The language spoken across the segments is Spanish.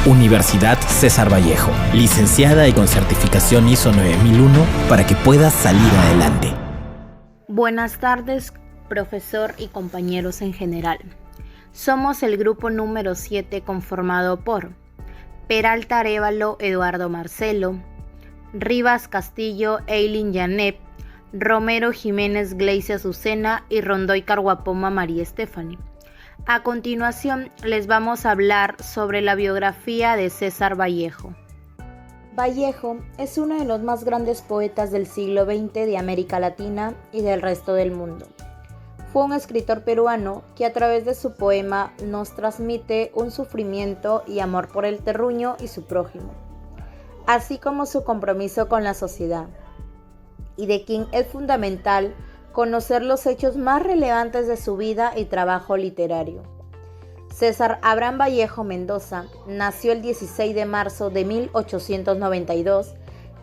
Universidad César Vallejo, licenciada y con certificación ISO 9001 para que puedas salir adelante. Buenas tardes, profesor y compañeros en general. Somos el grupo número 7 conformado por Peralta Arévalo Eduardo Marcelo, Rivas Castillo Eileen Janet, Romero Jiménez Gleice Azucena y Rondoy Carguapoma María Stephanie. A continuación les vamos a hablar sobre la biografía de César Vallejo. Vallejo es uno de los más grandes poetas del siglo XX de América Latina y del resto del mundo. Fue un escritor peruano que a través de su poema nos transmite un sufrimiento y amor por el terruño y su prójimo, así como su compromiso con la sociedad, y de quien es fundamental conocer los hechos más relevantes de su vida y trabajo literario. César Abraham Vallejo Mendoza nació el 16 de marzo de 1892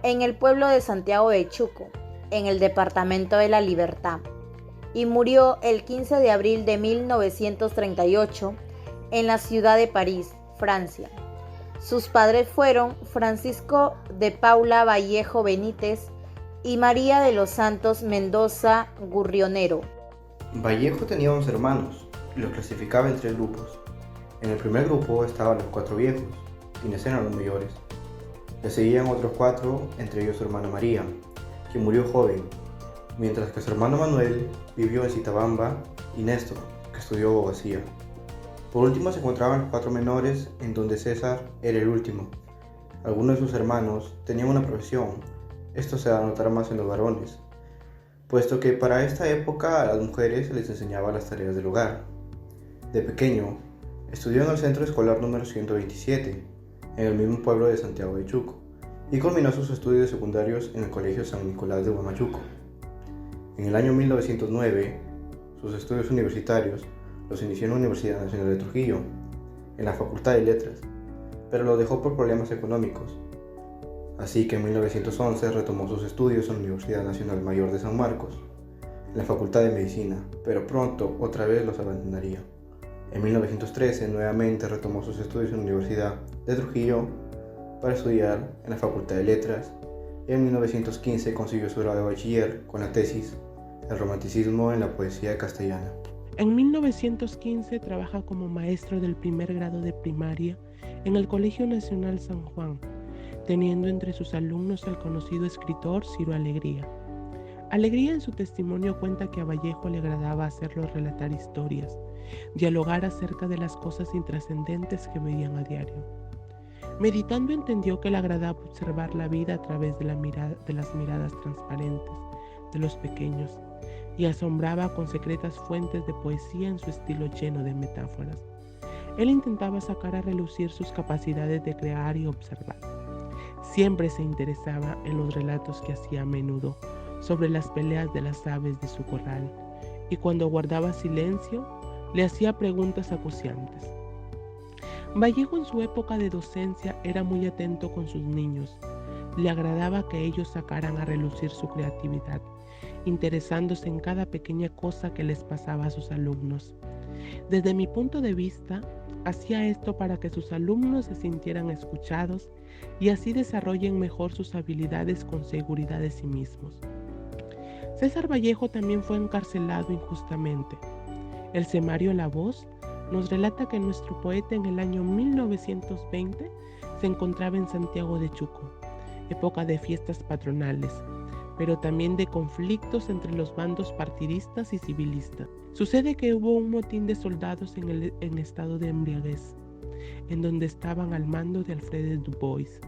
en el pueblo de Santiago de Chuco, en el departamento de La Libertad, y murió el 15 de abril de 1938 en la ciudad de París, Francia. Sus padres fueron Francisco de Paula Vallejo Benítez y María de los Santos Mendoza Gurrionero. Vallejo tenía 11 hermanos y los clasificaba en 3 grupos. En el primer grupo estaban los 4 viejos, quienes eran los mayores. Le seguían otros 4, entre ellos su hermana María, quien murió joven, mientras que su hermano Manuel vivió en Citabamba, y Néstor, que estudió abogacía. Por último se encontraban los 4 menores, en donde César era el último. Algunos de sus hermanos tenían una profesión. Esto se da a notar más en los varones, puesto que para esta época a las mujeres se les enseñaba las tareas del hogar. De pequeño, estudió en el centro escolar número 127, en el mismo pueblo de Santiago de Chuco, y culminó sus estudios secundarios en el Colegio San Nicolás de Huamachuco. En el año 1909, sus estudios universitarios los inició en la Universidad Nacional de Trujillo, en la Facultad de Letras, pero lo dejó por problemas económicos. Así que en 1911 retomó sus estudios en la Universidad Nacional Mayor de San Marcos, en la Facultad de Medicina, pero pronto otra vez los abandonaría. En 1913 nuevamente retomó sus estudios en la Universidad de Trujillo para estudiar en la Facultad de Letras, y en 1915 consiguió su grado de bachiller con la tesis El romanticismo en la poesía castellana. En 1915 trabaja como maestro del primer grado de primaria en el Colegio Nacional San Juan, teniendo entre sus alumnos al conocido escritor Ciro Alegría. Alegría en su testimonio cuenta que a Vallejo le agradaba hacerlo relatar historias, dialogar acerca de las cosas intrascendentes que veían a diario. Meditando entendió que le agradaba observar la vida a través de las miradas transparentes de los pequeños, y asombraba con secretas fuentes de poesía en su estilo lleno de metáforas. Él intentaba sacar a relucir sus capacidades de crear y observar. Siempre se interesaba en los relatos que hacía a menudo sobre las peleas de las aves de su corral, y cuando guardaba silencio, le hacía preguntas acuciantes. Vallejo en su época de docencia era muy atento con sus niños. Le agradaba que ellos sacaran a relucir su creatividad, interesándose en cada pequeña cosa que les pasaba a sus alumnos. Desde mi punto de vista, hacía esto para que sus alumnos se sintieran escuchados y así desarrollen mejor sus habilidades con seguridad de sí mismos. César Vallejo también fue encarcelado injustamente. El semario La Voz nos relata que nuestro poeta en el año 1920 se encontraba en Santiago de Chuco, época de fiestas patronales, pero también de conflictos entre los bandos partidistas y civilistas. Sucede que hubo un motín de soldados en estado de embriaguez, en donde estaban al mando de Alfred Dubois.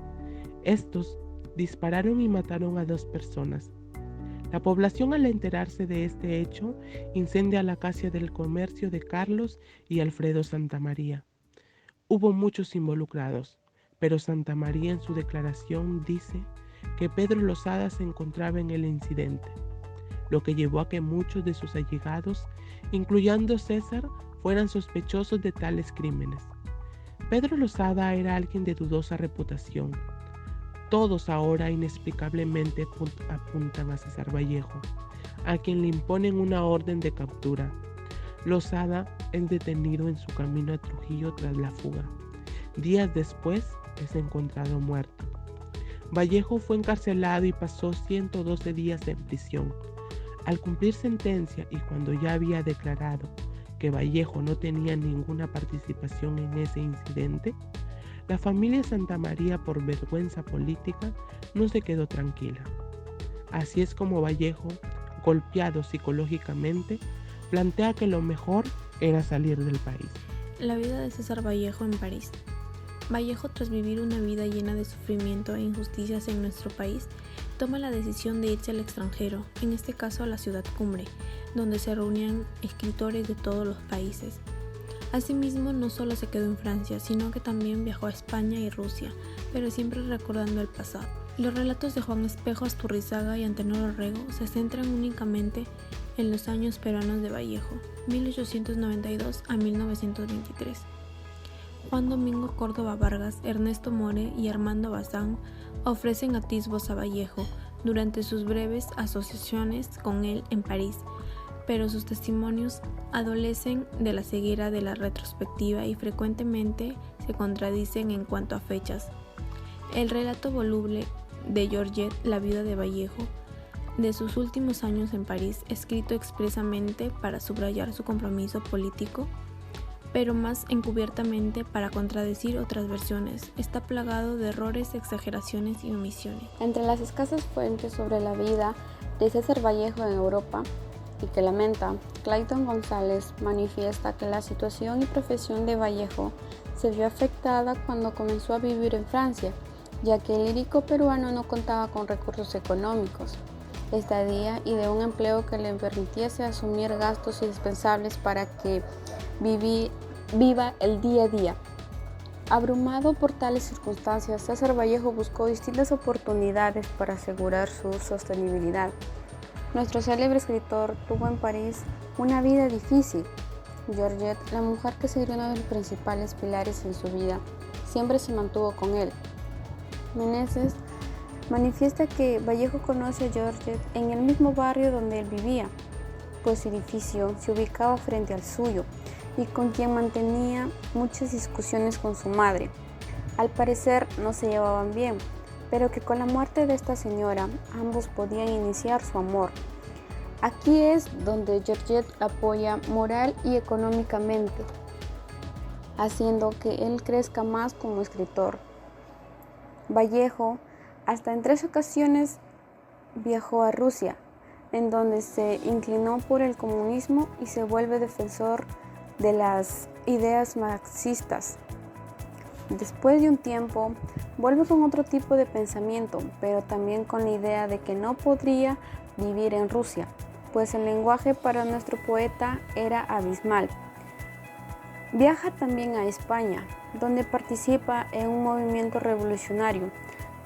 Estos dispararon y mataron a 2 personas. La población, al enterarse de este hecho, incendia la casa del comercio de Carlos y Alfredo Santamaría. Hubo muchos involucrados, pero Santamaría en su declaración dice que Pedro Losada se encontraba en el incidente, lo que llevó a que muchos de sus allegados, incluyendo César, fueran sospechosos de tales crímenes. Pedro Losada era alguien de dudosa reputación. Todos ahora inexplicablemente apuntan a César Vallejo, a quien le imponen una orden de captura. Losada es detenido en su camino a Trujillo tras la fuga. Días después es encontrado muerto. Vallejo fue encarcelado y pasó 112 días en prisión. Al cumplir sentencia y cuando ya había declarado que Vallejo no tenía ninguna participación en ese incidente, la familia Santamaría, por vergüenza política, no se quedó tranquila. Así es como Vallejo, golpeado psicológicamente, plantea que lo mejor era salir del país. La vida de César Vallejo en París. Vallejo, tras vivir una vida llena de sufrimiento e injusticias en nuestro país, toma la decisión de irse al extranjero, en este caso a la ciudad cumbre, donde se reunían escritores de todos los países. Asimismo, no solo se quedó en Francia, sino que también viajó a España y Rusia, pero siempre recordando el pasado. Los relatos de Juan Espejo Asturrizaga y Antenor Orrego se centran únicamente en los años peruanos de Vallejo, 1892 a 1923. Juan Domingo Córdoba Vargas, Ernesto More y Armando Bazán ofrecen atisbos a Vallejo durante sus breves asociaciones con él en París, pero sus testimonios adolecen de la ceguera de la retrospectiva y frecuentemente se contradicen en cuanto a fechas. El relato voluble de Georgette, la viuda de Vallejo, de sus últimos años en París, escrito expresamente para subrayar su compromiso político, pero más encubiertamente para contradecir otras versiones, está plagado de errores, exageraciones y omisiones. Entre las escasas fuentes sobre la vida de César Vallejo en Europa y que lamenta, Clayton González manifiesta que la situación y profesión de Vallejo se vio afectada cuando comenzó a vivir en Francia, ya que el lírico peruano no contaba con recursos económicos, estadía y de un empleo que le permitiese asumir gastos indispensables para que viva el día a día. Abrumado por tales circunstancias, César Vallejo buscó distintas oportunidades para asegurar su sostenibilidad. Nuestro célebre escritor tuvo en París una vida difícil. Georgette, la mujer que sería uno de los principales pilares en su vida, siempre se mantuvo con él. Meneses manifiesta que Vallejo conoce a Georgette en el mismo barrio donde él vivía, pues su edificio se ubicaba frente al suyo y con quien mantenía muchas discusiones con su madre. Al parecer no se llevaban bien, pero que con la muerte de esta señora ambos podían iniciar su amor. Aquí es donde Georgette apoya moral y económicamente, haciendo que él crezca más como escritor. Vallejo hasta en 3 ocasiones viajó a Rusia, en donde se inclinó por el comunismo y se vuelve defensor de las ideas marxistas. Después de un tiempo, vuelve con otro tipo de pensamiento, pero también con la idea de que no podría vivir en Rusia, pues el lenguaje para nuestro poeta era abismal. Viaja también a España, donde participa en un movimiento revolucionario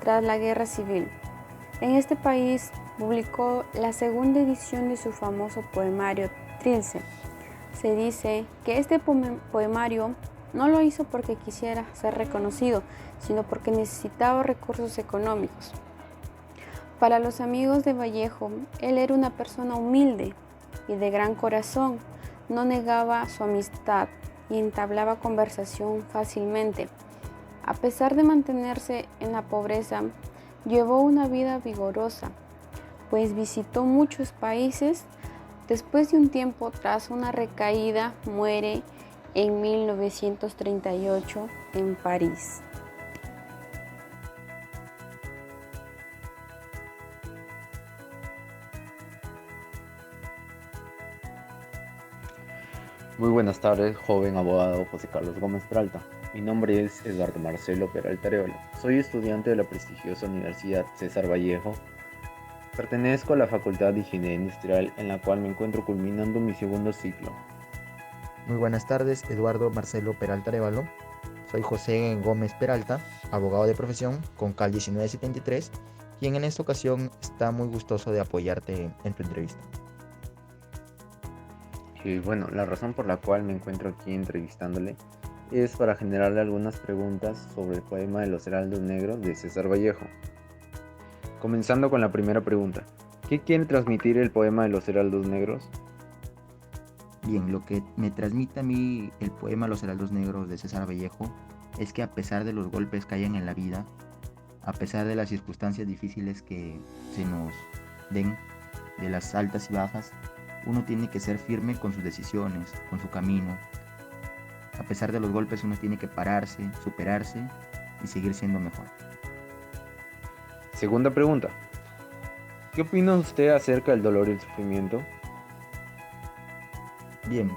tras la Guerra Civil. En este país publicó la segunda edición de su famoso poemario Trilce. Se dice que este poemario no lo hizo porque quisiera ser reconocido, sino porque necesitaba recursos económicos. Para los amigos de Vallejo, él era una persona humilde y de gran corazón, no negaba su amistad y entablaba conversación fácilmente. A pesar de mantenerse en la pobreza, llevó una vida vigorosa, pues visitó muchos países. Después de un tiempo, tras una recaída, muere en 1938 en París. Muy buenas tardes, joven abogado José Carlos Gómez Peralta. Mi nombre es Eduardo Marcelo Peralta Arevalo. Soy estudiante de la prestigiosa Universidad César Vallejo. Pertenezco a la Facultad de Ingeniería Industrial, en la cual me encuentro culminando mi segundo ciclo. Muy buenas tardes, Eduardo Marcelo Peralta Arevalo. Soy José Gómez Peralta, abogado de profesión con CAL 1973, quien en esta ocasión está muy gustoso de apoyarte en tu entrevista. Y bueno, la razón por la cual me encuentro aquí entrevistándole es para generarle algunas preguntas sobre el poema de los Heraldos Negros de César Vallejo. Comenzando con la primera pregunta, ¿qué quiere transmitir el poema de los Heraldos Negros? Bien, lo que me transmite a mí el poema Los Heraldos Negros de César Vallejo es que a pesar de los golpes que hayan en la vida, a pesar de las circunstancias difíciles que se nos den, de las altas y bajas, uno tiene que ser firme con sus decisiones, con su camino. A pesar de los golpes uno tiene que pararse, superarse y seguir siendo mejor. Segunda pregunta. ¿Qué opina usted acerca del dolor y el sufrimiento? Bien,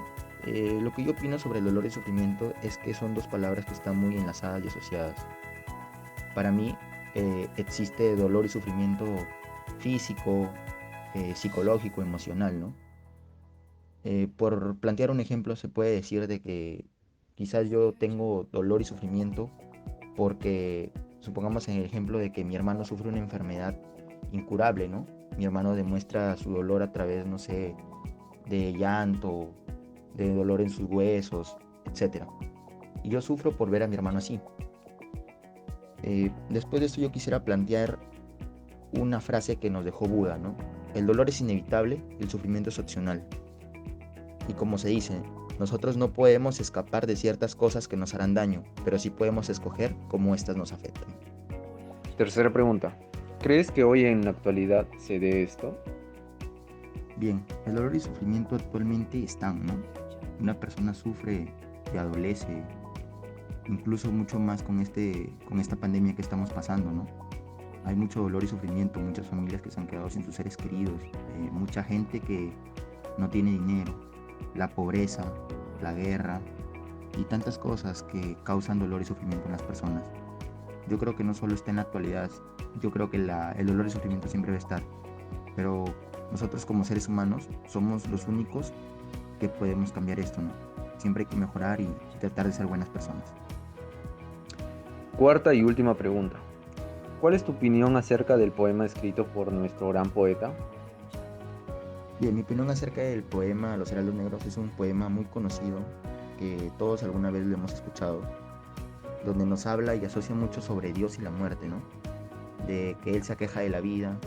lo que yo opino sobre el dolor y el sufrimiento es que son dos palabras que están muy enlazadas y asociadas. Para mí existe dolor y sufrimiento físico, psicológico, emocional, ¿no? Por plantear un ejemplo, se puede decir de que quizás yo tengo dolor y sufrimiento porque, supongamos en el ejemplo de que mi hermano sufre una enfermedad incurable, ¿no? Mi hermano demuestra su dolor a través, no sé, de llanto, de dolor en sus huesos, etc. Y yo sufro por ver a mi hermano así. Después de esto yo quisiera plantear una frase que nos dejó Buda, ¿no? El dolor es inevitable, el sufrimiento es opcional. Y como se dice, nosotros no podemos escapar de ciertas cosas que nos harán daño, pero sí podemos escoger cómo éstas nos afectan. Tercera pregunta. ¿Crees que hoy en la actualidad se dé esto? Bien, el dolor y sufrimiento actualmente están, ¿no? Una persona sufre y adolece, incluso mucho más con esta pandemia que estamos pasando, ¿no? Hay mucho dolor y sufrimiento, muchas familias que se han quedado sin sus seres queridos, mucha gente que no tiene dinero, la pobreza, la guerra y tantas cosas que causan dolor y sufrimiento en las personas. Yo creo que no solo está en la actualidad, yo creo que el dolor y sufrimiento siempre va a estar, pero nosotros como seres humanos somos los únicos que podemos cambiar esto, ¿no? Siempre hay que mejorar y tratar de ser buenas personas. Cuarta y última pregunta. ¿Cuál es tu opinión acerca del poema escrito por nuestro gran poeta? Bien, mi opinión acerca del poema Los Heraldos Negros es un poema muy conocido que todos alguna vez lo hemos escuchado, donde nos habla y asocia mucho sobre Dios y la muerte, ¿no? De que Él se aqueja de la vida,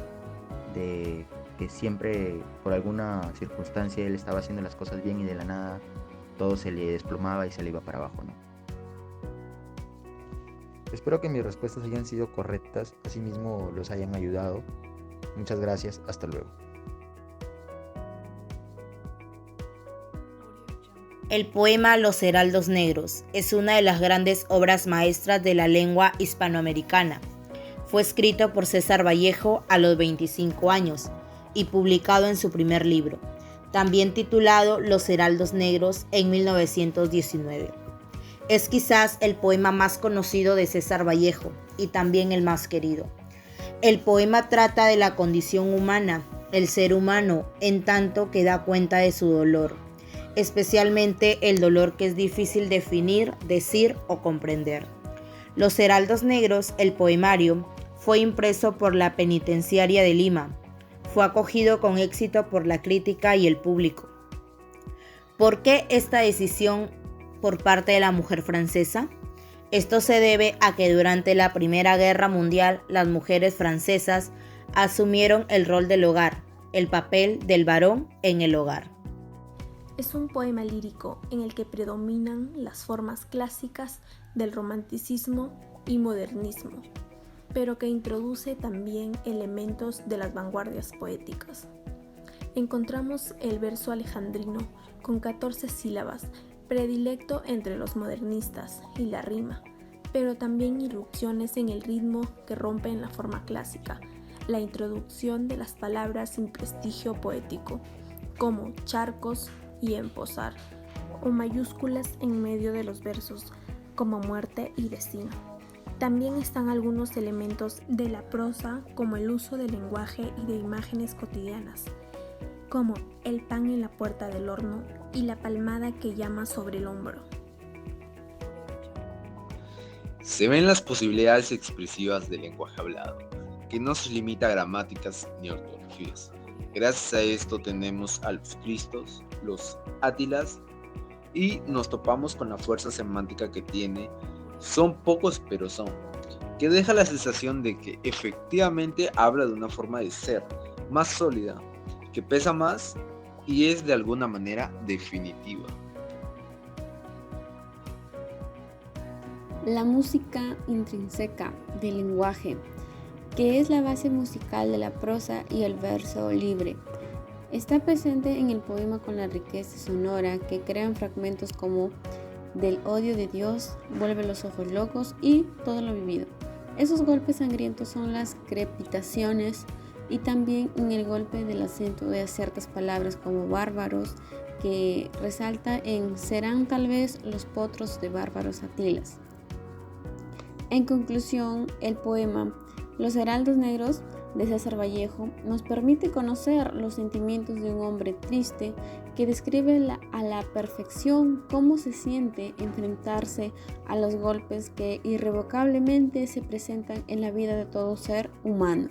de que siempre por alguna circunstancia Él estaba haciendo las cosas bien y de la nada todo se le desplomaba y se le iba para abajo, ¿no? Espero que mis respuestas hayan sido correctas, asimismo los hayan ayudado. Muchas gracias, hasta luego. El poema Los Heraldos Negros es una de las grandes obras maestras de la lengua hispanoamericana. Fue escrito por César Vallejo a los 25 años y publicado en su primer libro, también titulado Los Heraldos Negros, en 1919. Es quizás el poema más conocido de César Vallejo y también el más querido. El poema trata de la condición humana, el ser humano, en tanto que da cuenta de su dolor, especialmente el dolor que es difícil definir, decir o comprender. Los Heraldos Negros, el poemario, fue impreso por la Penitenciaria de Lima. Fue acogido con éxito por la crítica y el público. ¿Por qué esta decisión por parte de la mujer francesa? Esto se debe a que durante la Primera Guerra Mundial las mujeres francesas asumieron el rol del hogar, el papel del varón en el hogar. Es un poema lírico en el que predominan las formas clásicas del romanticismo y modernismo, pero que introduce también elementos de las vanguardias poéticas. Encontramos el verso alejandrino con 14 sílabas, predilecto entre los modernistas, y la rima, pero también irrupciones en el ritmo que rompen la forma clásica, la introducción de las palabras sin prestigio poético, como charcos y emposar, o mayúsculas en medio de los versos, como muerte y destino. También están algunos elementos de la prosa, como el uso del lenguaje y de imágenes cotidianas, como el pan en la puerta del horno y la palmada que llama sobre el hombro. Se ven las posibilidades expresivas del lenguaje hablado, que no se limita a gramáticas ni ortografías. Gracias a esto tenemos a los Cristos, los Átilas, y nos topamos con la fuerza semántica que tiene. Son pocos pero son, que deja la sensación de que efectivamente habla de una forma de ser más sólida, que pesa más y es de alguna manera definitiva. La música intrínseca del lenguaje, que es la base musical de la prosa y el verso libre, está presente en el poema con la riqueza sonora que crean fragmentos como del odio de Dios, vuelve los ojos locos y todo lo vivido. Esos golpes sangrientos son las crepitaciones y también en el golpe del acento de ciertas palabras como bárbaros, que resalta en serán tal vez los potros de bárbaros Atilas. En conclusión, el poema Los Heraldos Negros de César Vallejo nos permite conocer los sentimientos de un hombre triste que describe a la perfección cómo se siente enfrentarse a los golpes que irrevocablemente se presentan en la vida de todo ser humano.